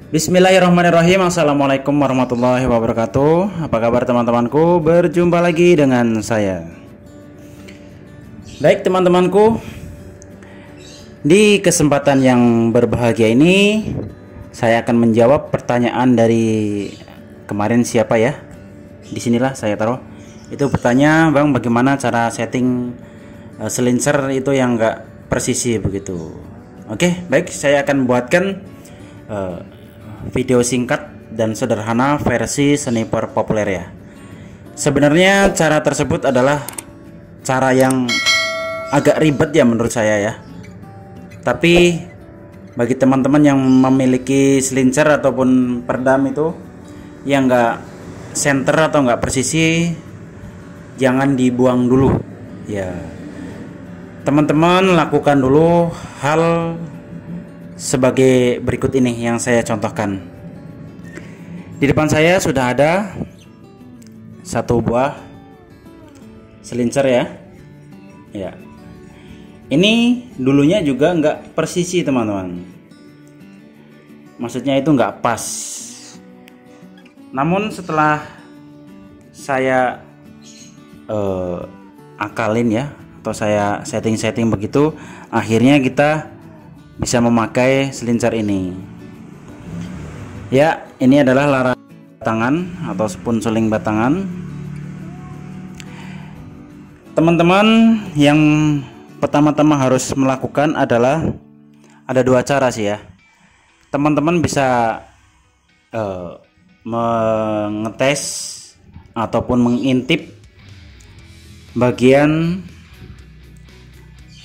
Bismillahirrahmanirrahim. Assalamualaikum warahmatullahi wabarakatuh. Apa kabar teman-temanku? Berjumpa lagi dengan saya. Baik teman-temanku, di kesempatan yang berbahagia ini saya akan menjawab pertanyaan dari kemarin siapa ya? Disinilah saya taruh. Itu bertanya, Bang, bagaimana cara setting selincer itu yang enggak presisi begitu. Oke, baik, saya akan buatkan video singkat dan sederhana versi sniper populer ya. Sebenarnya cara tersebut adalah cara yang agak ribet ya menurut saya ya. Tapi bagi teman-teman yang memiliki selincer ataupun perdam itu yang enggak center atau enggak presisi, jangan dibuang dulu ya. Teman-teman lakukan dulu hal sebagai berikut ini yang saya contohkan. Di depan saya sudah ada satu buah selincer ya. Ya. Ini dulunya juga nggak presisi teman-teman. Maksudnya itu nggak pas. Namun setelah saya akalin ya, atau saya setting-setting begitu, akhirnya kita bisa memakai selincer ini. Ya, ini adalah laras batangan atau spun suling batangan. Teman-teman yang pertama-tama harus melakukan adalah ada dua cara sih ya. Teman-teman bisa mengetes ataupun mengintip bagian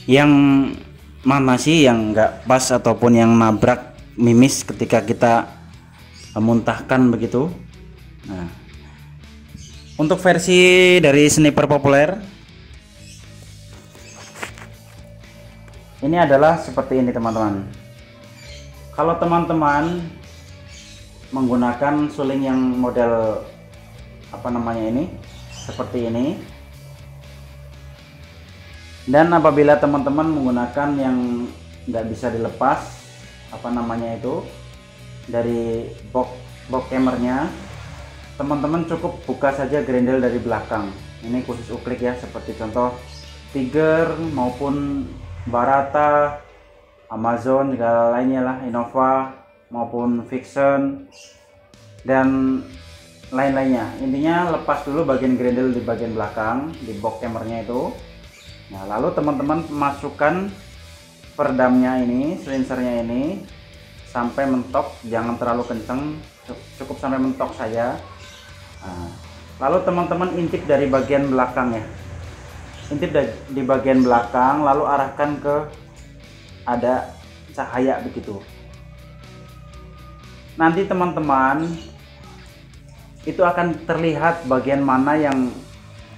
yang mana sih yang enggak pas ataupun yang nabrak mimis ketika kita muntahkan begitu. Nah, untuk versi dari sniper populer ini adalah seperti ini teman-teman. Kalau teman-teman menggunakan suling yang model apa namanya ini, seperti ini, dan apabila teman-teman menggunakan yang nggak bisa dilepas apa namanya itu dari box cammernya, teman-teman cukup buka saja grendel dari belakang. Ini khusus uklik ya, seperti contoh Tiger maupun Barata, Amazon, segala lainnya lah, Innova maupun Vixen dan lain-lainnya. Intinya lepas dulu bagian grendel di bagian belakang di box cammernya itu. Nah, lalu teman-teman masukkan peredamnya ini, selincernya ini sampai mentok, jangan terlalu kenceng, cukup sampai mentok saja. Nah, lalu teman-teman intip dari bagian belakang ya, intip di bagian belakang, lalu arahkan ke ada cahaya begitu. Nanti teman-teman itu akan terlihat bagian mana yang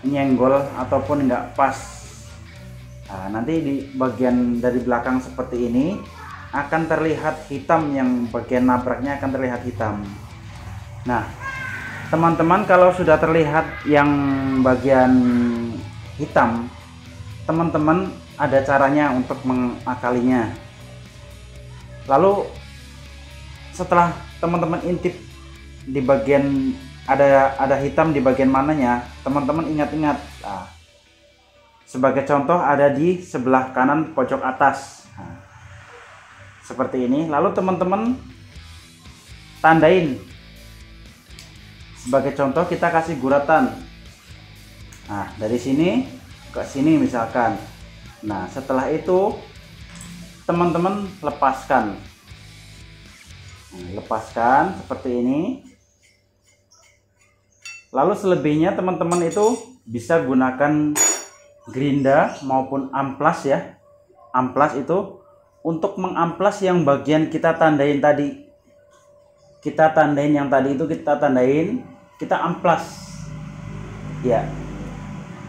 nyenggol ataupun nggak pas. Nah, nanti di bagian dari belakang seperti ini akan terlihat hitam, yang bagian nabraknya akan terlihat hitam. Nah, teman-teman kalau sudah terlihat yang bagian hitam, teman-teman ada caranya untuk mengakalinya. Lalu setelah teman-teman intip di bagian ada hitam di bagian mananya, teman-teman ingat-ingat. Nah, sebagai contoh ada di sebelah kanan pojok atas. Nah, seperti ini. Lalu teman-teman tandain. Sebagai contoh kita kasih guratan. Nah, dari sini ke sini misalkan. Nah, setelah itu teman-teman lepaskan. Nah, lepaskan seperti ini. Lalu selebihnya teman-teman itu bisa gunakan gerinda maupun amplas ya. Amplas itu untuk mengamplas yang bagian kita tandain tadi. Kita tandain yang tadi itu, kita tandain, kita amplas. Ya.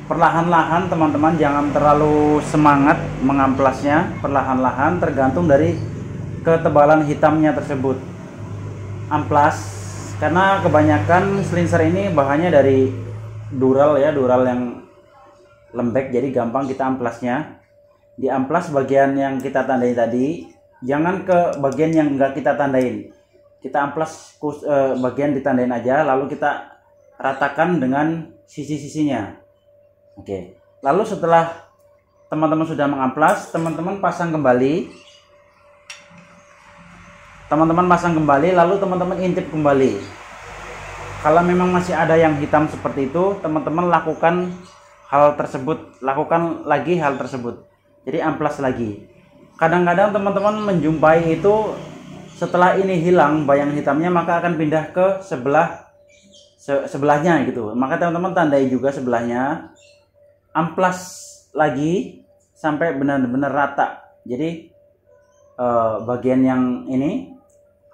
Perlahan-lahan teman-teman, jangan terlalu semangat mengamplasnya, perlahan-lahan tergantung dari ketebalan hitamnya tersebut. Amplas, karena kebanyakan selincer ini bahannya dari dural ya, dural yang lembek, jadi gampang kita amplasnya. Di amplas bagian yang kita tandain tadi, jangan ke bagian yang enggak kita tandain. kita amplas bagian ditandain aja, lalu kita ratakan dengan sisi-sisinya. Oke, lalu setelah teman-teman sudah mengamplas, teman-teman pasang kembali, lalu teman-teman intip kembali. Kalau memang masih ada yang hitam seperti itu, teman-teman lakukan lagi hal tersebut. Jadi amplas lagi. Kadang-kadang teman-teman menjumpai itu setelah ini hilang bayang hitamnya, maka akan pindah ke sebelahnya gitu. Maka teman-teman tandai juga sebelahnya, amplas lagi sampai benar-benar rata. Jadi bagian yang ini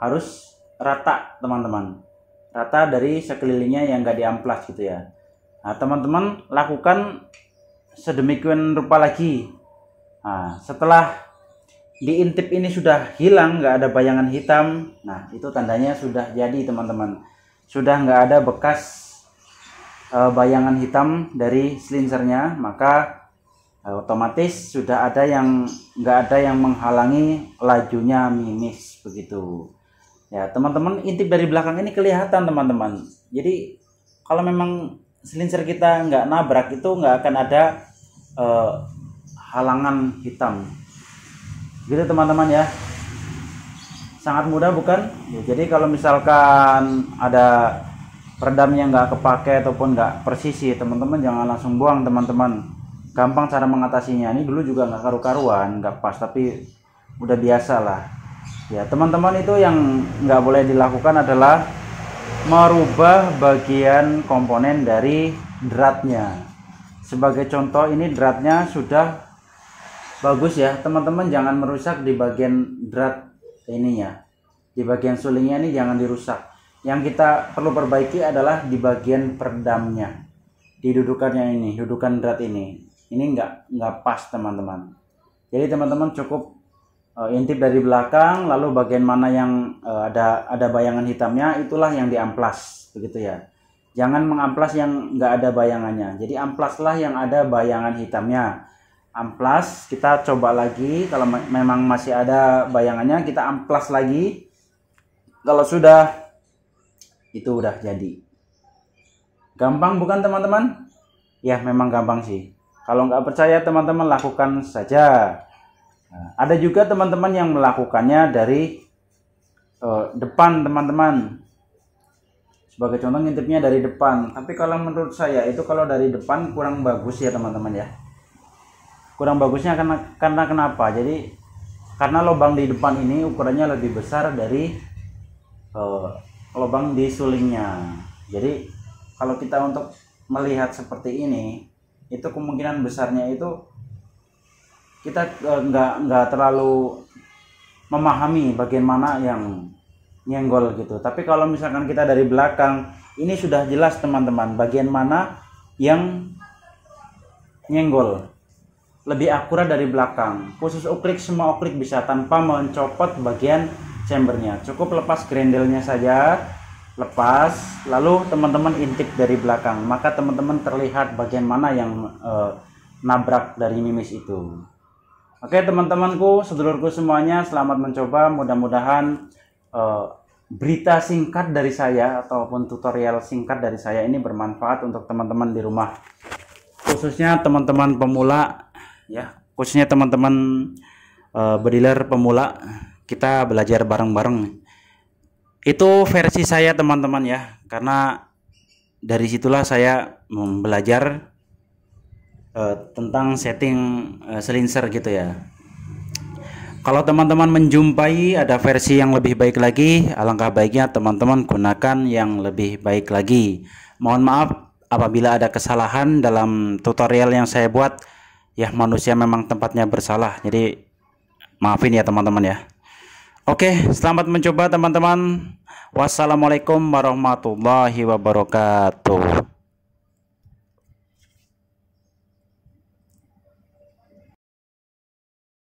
harus rata teman-teman, rata dari sekelilingnya yang enggak diamplas gitu ya. Nah, teman-teman lakukan sedemikian rupa lagi. Nah, setelah diintip ini sudah hilang, nggak ada bayangan hitam, nah itu tandanya sudah jadi teman-teman, sudah nggak ada bekas bayangan hitam dari selinsernya, maka otomatis sudah ada yang nggak ada yang menghalangi lajunya Mimis begitu ya. Teman-teman intip dari belakang ini kelihatan teman-teman. Jadi kalau memang selinser kita nggak nabrak, itu nggak akan ada halangan hitam gitu teman-teman ya. Sangat mudah bukan ya? Jadi kalau misalkan ada peredam yang nggak kepake ataupun nggak presisi, teman-teman jangan langsung buang teman-teman. Gampang cara mengatasinya. Ini dulu juga nggak karu-karuan, nggak pas, tapi udah biasa lah ya teman-teman. Itu yang nggak boleh dilakukan adalah merubah bagian komponen dari dratnya. Sebagai contoh, ini dratnya sudah bagus ya teman-teman, jangan merusak di bagian drat ininya, di bagian sulingnya ini jangan dirusak. Yang kita perlu perbaiki adalah di bagian peredamnya, di dudukannya ini, dudukan drat ini nggak pas teman-teman. Jadi teman-teman cukup intip dari belakang, lalu bagian mana yang ada bayangan hitamnya, itulah yang diamplas begitu ya. Jangan mengamplas yang nggak ada bayangannya. Jadi amplaslah yang ada bayangan hitamnya. Amplas, kita coba lagi. Kalau memang masih ada bayangannya, kita amplas lagi. Kalau sudah, itu udah jadi. Gampang bukan teman-teman? Ya memang gampang sih. Kalau nggak percaya teman-teman lakukan saja. Nah, ada juga teman-teman yang melakukannya dari depan teman-teman. Sebagai contoh ngintipnya dari depan. Tapi kalau menurut saya itu kalau dari depan kurang bagus ya teman-teman ya. Kurang bagusnya karena kenapa? Jadi karena lubang di depan ini ukurannya lebih besar dari lubang di sulingnya. Jadi kalau kita untuk melihat seperti ini, itu kemungkinan besarnya itu kita nggak terlalu memahami bagian mana yang nyenggol gitu. Tapi kalau misalkan kita dari belakang, ini sudah jelas teman-teman bagian mana yang nyenggol. Lebih akurat dari belakang. Khusus uklik, semua uklik bisa tanpa mencopot bagian chambernya. Cukup lepas grendelnya saja, lepas, lalu teman-teman intip dari belakang, maka teman-teman terlihat bagian mana yang nabrak dari Mimis itu. Oke teman-temanku, sedulurku semuanya, selamat mencoba. Mudah-mudahan berita singkat dari saya ataupun tutorial singkat dari saya ini bermanfaat untuk teman-teman di rumah, khususnya teman-teman pemula ya, khususnya teman-teman bediler pemula. Kita belajar bareng-bareng. Itu versi saya teman-teman ya, karena dari situlah saya belajar tentang setting selinser gitu ya. Kalau teman-teman menjumpai ada versi yang lebih baik lagi, alangkah baiknya teman-teman gunakan yang lebih baik lagi. Mohon maaf apabila ada kesalahan dalam tutorial yang saya buat. Ya manusia memang tempatnya bersalah, jadi maafin ya teman-teman ya. Oke, selamat mencoba teman-teman. Wassalamualaikum warahmatullahi wabarakatuh.